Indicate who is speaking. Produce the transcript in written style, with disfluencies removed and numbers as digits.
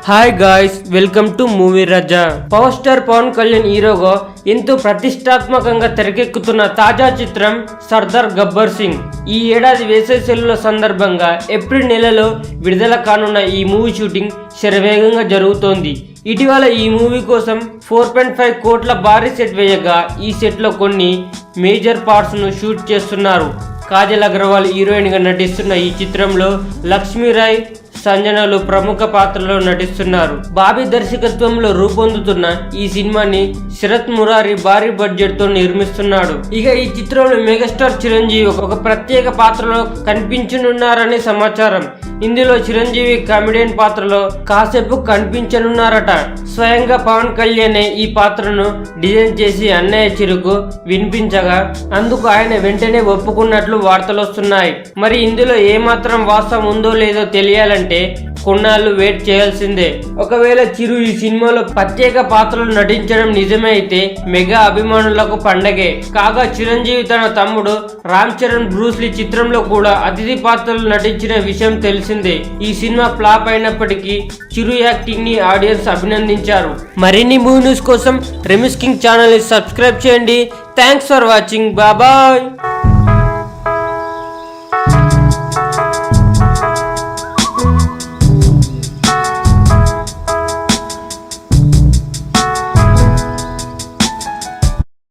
Speaker 1: Hi guys, welcome to movie Raja. Power star Pawan Kalyan హీరోగా ఎంతో ప్రతిష్టాత్మకంగా తెరకెక్కుతున్న తాజా చిత్రం సర్దార్ గబ్బర్ సింగ్ ఈ ఏడాది వేసవి సెలవుల సందర్భంగా ఏప్రిల్ నెలలో విడుదల కానున్న ఈ మూవీ షూటింగ్ శరవేగంగా జరుగుతోంది. ఇటీవల ఈ మూవీ కోసం 4.5 కోట్ల భారీ సెట్ వేయగా ఈ సెట్ లో కొన్ని మేజర్ పార్ట్స్ ను షూట్ చేస్తున్నారు. కాజల్ అగర్వాల్ హీరోయిన్ గా నటిస్తున్న ఈ చిత్రంలో లక్ష్మీరాయ్, సంజనలు ప్రముఖ పాత్రలో నటిస్తున్నారు. బాబీ దర్శకత్వంలో రూపొందుతున్న ఈ సినిమాని శరత్ మురారి భారీ బడ్జెట్ తో నిర్మిస్తున్నాడు. ఇక ఈ చిత్రంలో మెగాస్టార్ చిరంజీవి ఒక ప్రత్యేక పాత్రలో కనిపించనున్నారని సమాచారం. ఇందులో చిరంజీవి కామెడియన్ పాత్రలో కాసేపు కనిపించనున్నారట. స్వయంగా పవన్ కళ్యాణ్ ఈ పాత్రను డిజైన్ చేసి అన్నయ్య చిరుకు వినిపించగా అందుకు ఆయన వెంటనే ఒప్పుకున్నట్లు వార్తలు వస్తున్నాయి. మరి ఇందులో ఏమాత్రం వాస్తవం ఉందో లేదో తెలియాలంటే కొన్నాళ్ళు వెయిట్ చేయాల్సిందే. ఒకవేళ చిరు ఈ సినిమాలో ప్రత్యేక పాత్రలు నటించడం నిజమే అయితే మెగా అభిమానులకు పండగే. కాగా చిరంజీవి తన తమ్ముడు రామ్ చరణ్ బ్రూస్లీ చిత్రంలో కూడా అతిథి పాత్రలు నటించిన విషయం తెలిసిందే. ఈ సినిమా ఫ్లాప్ అయినప్పటికీ చిరు యాక్టింగ్ ని ఆడియన్స్ అభినందించారు. మరిన్ని మూవీ న్యూస్ కోసం రెమిస్ కింగ్ ఛానల్ ని సబ్స్క్రైబ్ చేయండి. Thanks for watching. బాయ్.